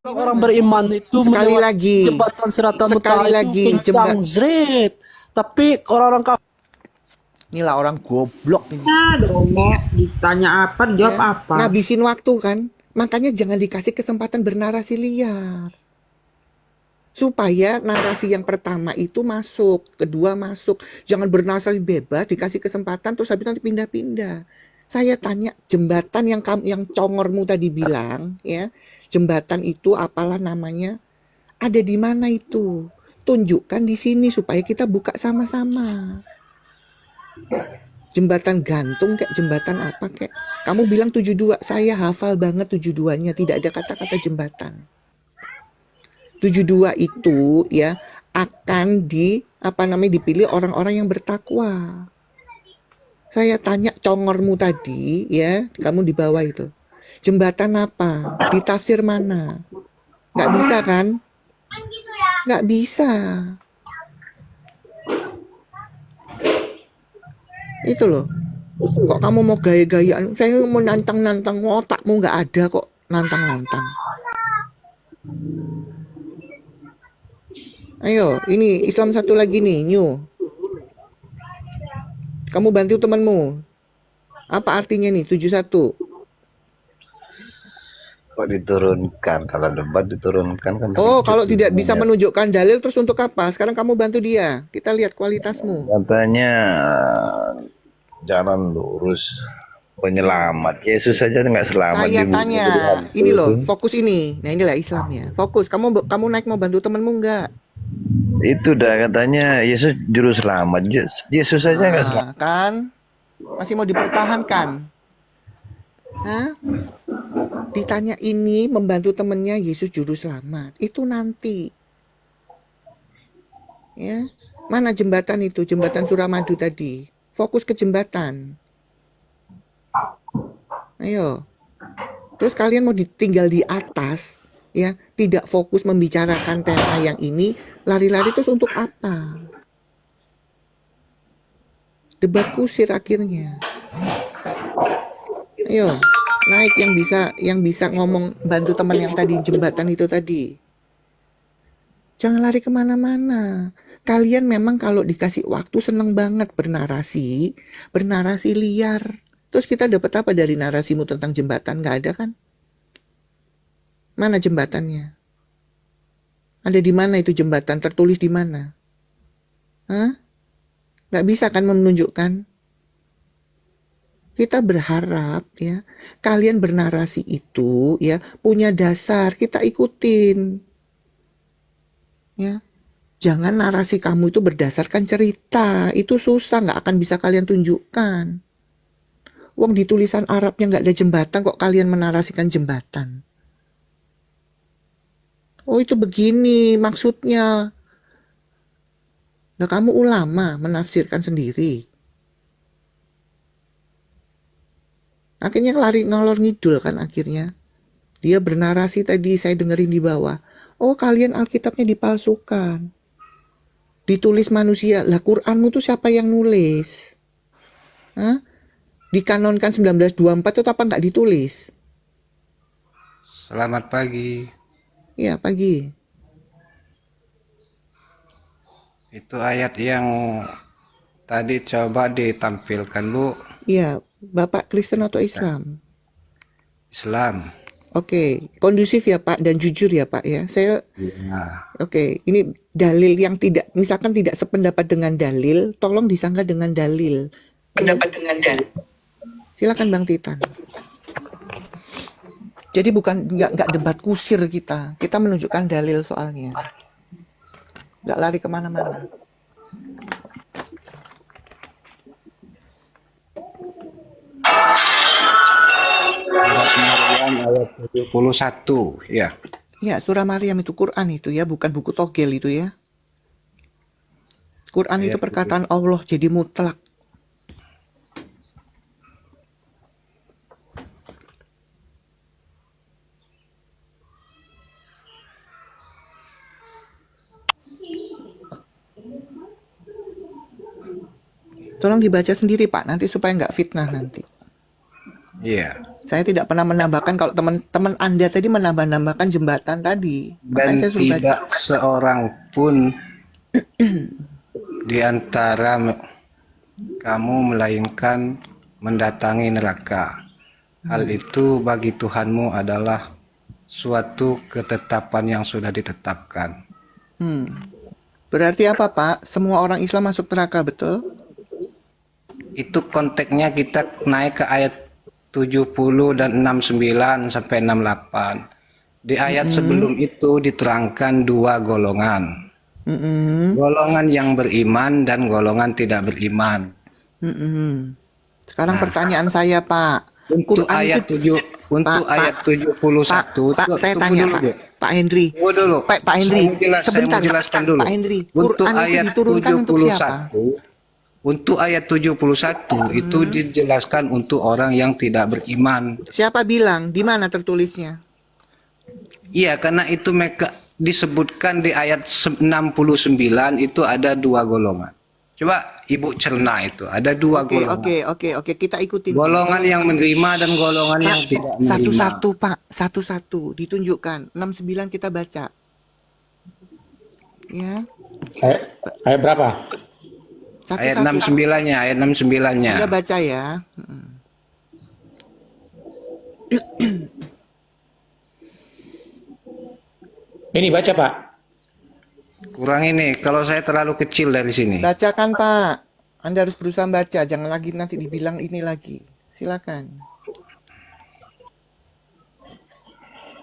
Orang beriman itu Sekali melewati lagi. jembatan Siratal Sekali Muntaha lagi, itu kencang zret. Tapi orang-orang kafir Inilah orang goblok ini. Aduh, Nek, ditanya apa, dijawab Ya, apa. ngabisin waktu kan. Makanya jangan dikasih kesempatan bernarasi liar. Supaya narasi yang pertama itu masuk, kedua masuk. Jangan bernarasi bebas, dikasih kesempatan terus habis nanti pindah-pindah. Saya tanya jembatan yang congormu tadi bilang, ya, jembatan itu apalah namanya, ada di mana itu? Tunjukkan di sini supaya kita buka sama-sama. Jembatan gantung kayak jembatan apa kayak. Kamu bilang 72, saya hafal banget 72-nya, tidak ada kata-kata jembatan. 72 itu ya akan dipilih orang-orang yang bertakwa. Saya tanya congormu tadi ya, kamu di bawah itu. Jembatan apa? Di tafsir mana? Nggak bisa kan? Nggak bisa. Itu loh. Kok kamu mau gaya-gayaan? Saya mau nantang-nantang, otakmu nggak ada kok nantang-nantang. Ayo, ini Islam satu lagi nih, new. Kamu bantu temanmu. Apa artinya nih 71? Kok diturunkan? Kalau debat diturunkan kan. Oh, ribut kalau tidak semuanya. bisa menunjukkan dalil terus untuk apa? Sekarang kamu bantu dia. Kita lihat kualitasmu. Katanya jalan lurus penyelamat. Yesus saja nggak selamat. Saya di bumi tanya, jadi hantu ini loh, itu. fokus ini. Nah, inilah Islamnya. Fokus. Kamu naik mau bantu temanmu enggak? Itu dah katanya Yesus juru selamat. Yesus saja nggak selamat. Nah, kan masih mau dipertahankan. Hah? Ditanya ini membantu temennya Yesus juru selamat. Itu nanti. Ya. Mana jembatan itu? Jembatan Suramadu tadi. Fokus ke jembatan. Ayo. Terus kalian mau ditinggal di atas, ya, tidak fokus membicarakan tema yang ini, lari-lari terus untuk apa? Debat kusir akhirnya. Ayo, naik yang bisa ngomong bantu teman yang tadi jembatan itu tadi. Jangan lari kemana-mana. Kalian memang kalau dikasih waktu seneng banget bernarasi liar. Terus kita dapat apa dari narasimu tentang jembatan? Nggak ada kan? Mana jembatannya? Ada di mana itu jembatan? Tertulis di mana? Hah? Nggak bisa kan menunjukkan? Kita berharap ya kalian bernarasi itu ya punya dasar, kita ikutin. Ya. Jangan narasi kamu itu berdasarkan cerita, itu susah, nggak akan bisa kalian tunjukkan. Wong di tulisan Arabnya nggak ada jembatan, kok kalian menarasikan jembatan? Oh itu begini maksudnya. Nah kamu ulama menafsirkan sendiri. Akhirnya lari ngalor ngidul kan akhirnya. Dia bernarasi tadi saya dengerin di bawah. Oh kalian Alkitabnya dipalsukan. Ditulis manusia. Lah Quranmu tuh siapa yang nulis? Hah? Dikanonkan 1924 itu apa nggak ditulis? Selamat pagi. Ya pagi. Itu ayat yang tadi coba ditampilkan, Bu. Iya, Bapak Kristen atau Islam? Islam. Oke, kondusif ya Pak dan jujur ya Pak ya. Saya Ya. Oke, ini dalil yang tidak, misalkan tidak sependapat dengan dalil, tolong disangka dengan dalil. Pendapat dengan dalil. Silakan Bang Titan. Jadi bukan nggak debat kusir kita menunjukkan dalil soalnya. Nggak lari kemana-mana. Surat Maryam ayat ayat 71, ya. Ya, surah Maryam itu Quran itu ya, bukan buku togel itu ya. Quran itu Ayat perkataan Allah jadi mutlak. Tolong dibaca sendiri Pak, nanti supaya nggak fitnah nanti. Iya. Saya tidak pernah menambahkan, kalau teman-teman Anda tadi menambah-nambahkan jembatan tadi. Makanya Dan saya suruh baca. tidak seorang pun di antara kamu melainkan mendatangi neraka. Hal itu bagi Tuhanmu adalah suatu ketetapan yang sudah ditetapkan. Berarti apa Pak? Semua orang Islam masuk neraka, betul? Itu konteksnya kita naik ke ayat 70 dan 69 sampai 68. Di ayat sebelum itu diterangkan dua golongan. Golongan yang beriman dan golongan tidak beriman. Sekarang pertanyaan saya Pak. Untuk Quran ayat itu 7 untuk Pak, ayat Pak, 71 Pak, saya tunggu tanya dulu, Pak, Bu. Pak Hendri. Tunggu dulu. Pak Hendri, Saya sebentar mau jelaskan dulu. Pak Hendri. Untuk Quran itu ayat diturunkan untuk siapa? 71 untuk ayat 71 itu dijelaskan untuk orang yang tidak beriman. Siapa bilang? Di mana tertulisnya? Iya, karena itu mereka disebutkan di ayat 69 itu ada dua golongan. Coba Ibu cerna itu, ada dua golongan. Oke, kita ikutin. Golongan yang menerima dan golongan yang tidak menerima. Satu-satu Pak, satu-satu ditunjukkan. 69 kita baca. Ya. Ayat berapa? Ayat Satu-satu. 69-nya, ayat 69-nya. Kita baca ya. Ini baca Pak. Kurang ini, kalau saya terlalu kecil dari sini. Bacakan Pak. Anda harus berusaha baca, jangan lagi nanti dibilang ini lagi. Silakan.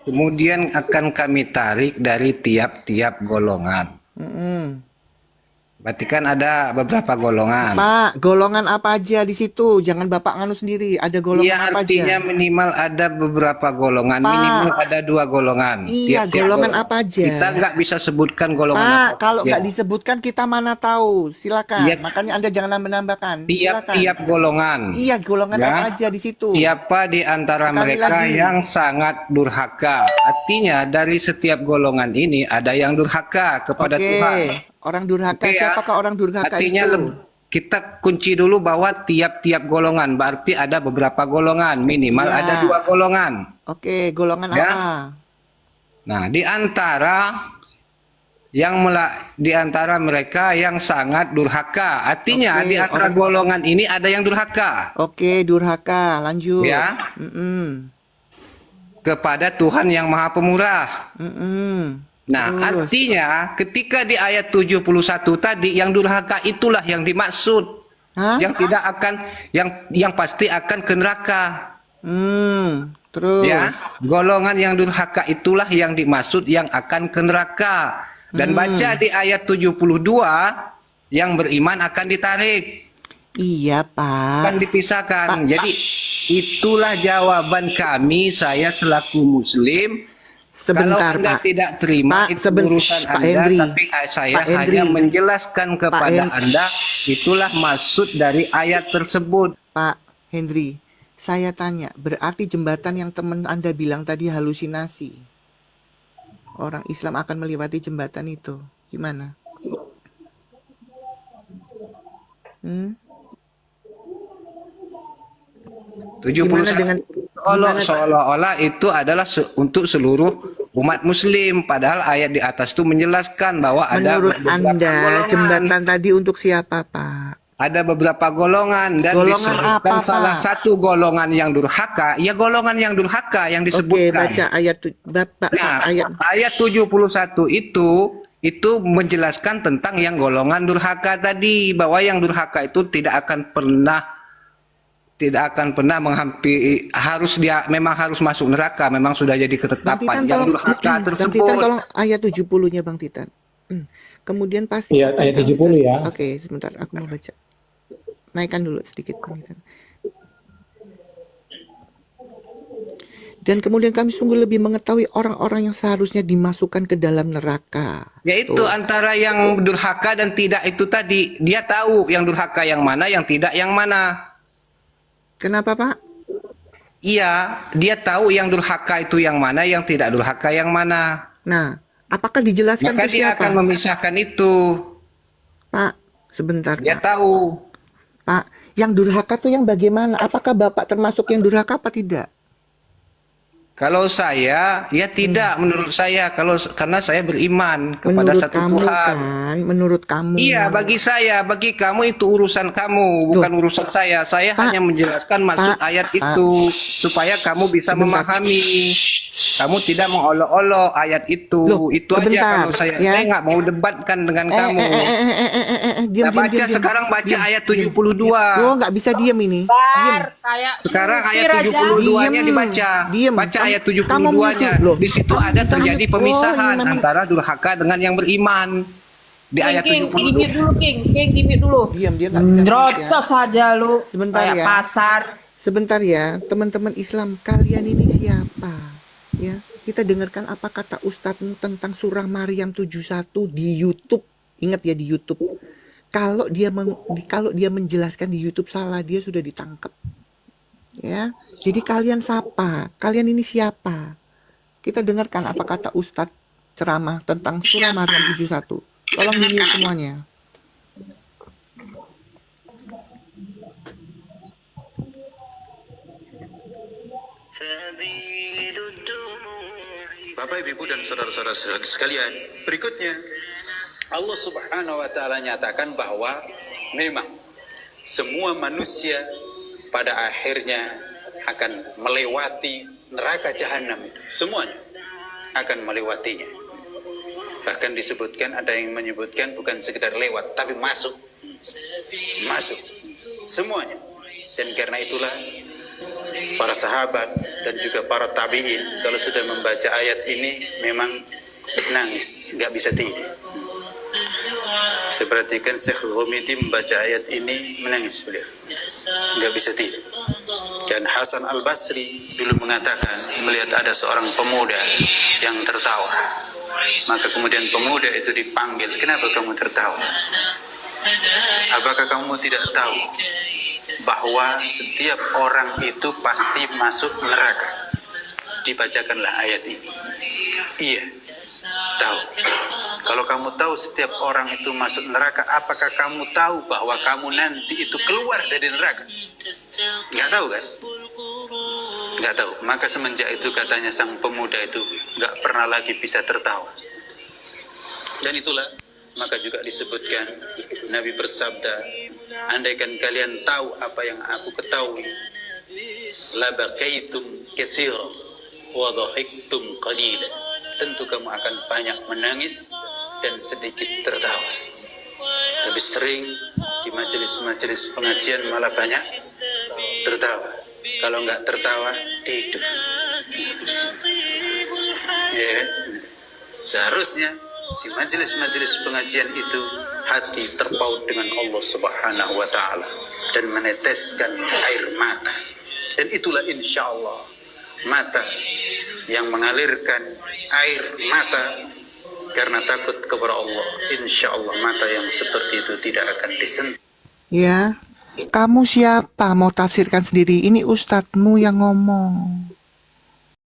Kemudian akan kami tarik dari tiap-tiap golongan. Berarti kan ada beberapa golongan. Pak, golongan apa aja di situ? Jangan Bapak nganu sendiri. Ada golongan Iya, apa artinya aja? minimal ada beberapa golongan. Pak. Minimal ada dua golongan. Iya, Tiap-tiap golongan apa aja? Kita nggak bisa sebutkan golongan Pak, apa kalau saja. nggak disebutkan kita mana tahu. Silakan. Iya. Makanya Anda jangan nambah-nambahkan. Tiap-tiap golongan. Iya, golongan Ya. apa aja di situ? Siapa di antara Sekali mereka lagi. yang sangat durhaka? Artinya dari setiap golongan ini ada yang durhaka kepada Oke. Tuhan. Orang durhaka, Oke ya. siapakah orang durhaka Artinya itu? kita kunci dulu bahwa tiap-tiap golongan berarti ada beberapa golongan, minimal Ya. ada dua golongan. Oke, golongan Ya. apa? Nah, di antara mereka yang sangat durhaka. Artinya Oke, di antara golongan ini ada yang durhaka. Oke, durhaka. Lanjut. Ya. Mm-mm. Kepada Tuhan yang Maha Pemurah. Mm-mm. Nah, Terus. artinya ketika di ayat 71 tadi yang durhaka itulah yang dimaksud. Hah? Yang tidak akan yang pasti akan ke neraka. Terus. Ya, golongan yang durhaka itulah yang dimaksud yang akan ke neraka. Dan baca di ayat 72 yang beriman akan ditarik, Iya, Pak. akan dipisahkan. Pak, Jadi itulah jawaban kami, saya selaku muslim. Sebentar, Kalau Anda Pak. tidak terima Pak, itu urusan Pak Anda, Henry. tapi saya Pak Henry. hanya menjelaskan kepada Hen- Anda itulah maksud dari ayat tersebut. Pak Hendri, saya tanya, berarti jembatan yang teman Anda bilang tadi halusinasi. Orang Islam akan melewati jembatan itu. Gimana? Hmm? 71 Gimana dengan- gimana- seolah-olah itu adalah untuk seluruh umat muslim, padahal ayat di atas itu menjelaskan bahwa ada Menurut beberapa Anda, golongan. jembatan tadi untuk siapa, Pak? Ada beberapa golongan dan Golongan disebutkan apa, salah Pak? satu golongan yang durhaka, ya golongan yang durhaka yang Oke, disebutkan. baca ayat Bapak Nah, ayat. ayat 71 itu menjelaskan tentang yang golongan durhaka tadi, bahwa yang durhaka itu tidak akan pernah menghampiri, memang harus masuk neraka, memang sudah jadi Bang ketetapan Titan yang tolong, durhaka Bang Titan tersebut. tolong ayat 70-nya Bang Titan. Kemudian pasti Iya, ayat 70 ya. Oke, sebentar aku mau baca. Naikkan dulu sedikit Bang Titan. Dan kemudian kami sungguh lebih mengetahui orang-orang yang seharusnya dimasukkan ke dalam neraka. Yaitu antara yang durhaka dan tidak itu tadi. Dia tahu yang durhaka yang mana, yang tidak yang mana. Kenapa, Pak? Iya, dia tahu yang durhaka itu yang mana, yang tidak durhaka yang mana. Nah, apakah dijelaskan Maka ke dia siapa? akan memisahkan itu. Pak, sebentar, Dia Pak. tahu. Pak, yang durhaka tuh yang bagaimana? Apakah Bapak termasuk yang durhaka apa tidak? Kalau saya, ya tidak menurut saya. Karena saya beriman kepada Menurut satu kamu Tuhan. kan, menurut kamu. Iya, bagi saya, bagi kamu itu urusan kamu, bukan urusan saya. Saya Pak, hanya menjelaskan maksud Pak, ayat Pak, itu supaya kamu bisa sebentar. memahami. Kamu tidak mengolok-olok ayat itu. Loh, Itu sebentar, aja kalau saya. ya. Saya nggak mau debatkan dengan kamu. Diam, Nah, baca sekarang baca ayat 72. Oh, nggak bisa diam ini. Diam. Kayak Sekarang ayat Kira aja. 72-nya Diem, dibaca. diem. Baca Kamu- ayat kamu 72-nya. mute, loh. Di situ Kamu ada bisa terjadi mute. pemisahan Oh, ini memang- antara durhaka dengan yang beriman. Di ayat King, 72. dimit dulu, King, dimit dulu. Diam, dia nggak bisa mute, ya. Drocos saja lu. Sebentar Kayak ya. pasar. Sebentar ya, teman-teman Islam, kalian ini siapa? Ya, kita dengarkan apa kata Ustadzmu tentang surah Maryam 71 di YouTube. Ingat ya, di YouTube. Kalau dia menjelaskan di YouTube salah, dia sudah ditangkap. Ya. Jadi kalian siapa? Kalian ini siapa? Kita dengarkan apa kata Ustadz ceramah tentang surah Maryam 71. Tolong di-mute semuanya. Bapak, Ibu, dan saudara-saudara sekalian, berikutnya Allah Subhanahu wa taala nyatakan bahwa memang semua manusia pada akhirnya akan melewati neraka jahanam itu. Semuanya akan melewatinya. Bahkan disebutkan, ada yang menyebutkan bukan sekedar lewat, tapi masuk. Masuk. Semuanya. Dan karena itulah para sahabat dan juga para tabi'in kalau sudah membaca ayat ini memang nangis, nggak bisa tidur. Saya perhatikan Syekh Ghomiti membaca ayat ini menangis beliau, nggak bisa tidur. Dan Hasan Al-Basri dulu mengatakan melihat ada seorang pemuda yang tertawa, maka kemudian pemuda itu dipanggil, kenapa kamu tertawa? Apakah kamu tidak tahu bahwa setiap orang itu pasti masuk neraka? Dibacakanlah ayat ini. Iya, tahu. Kalau kamu tahu setiap orang itu masuk neraka, apakah kamu tahu bahwa kamu nanti itu keluar dari neraka? Nggak tahu kan? Nggak tahu. Maka semenjak itu katanya sang pemuda itu nggak pernah lagi bisa tertawa. Dan itulah maka juga disebutkan Nabi bersabda, andaikan kalian tahu apa yang aku ketahui, la bakaitum katsira wa dhahiktum qalila. Tentu kamu akan banyak menangis dan sedikit tertawa. Tapi sering di majelis-majelis pengajian malah banyak tertawa. Kalau nggak tertawa, tidur. Ya, seharusnya di majelis-majelis pengajian itu hati terpaut dengan Allah Subhanahu wa taala dan meneteskan air mata. Dan itulah insya Allah mata yang mengalirkan air mata karena takut kepada Allah. Insya Allah mata yang seperti itu tidak akan disentuh. Ya, kamu siapa? Mau tafsirkan sendiri. Ini ustadzmu yang ngomong.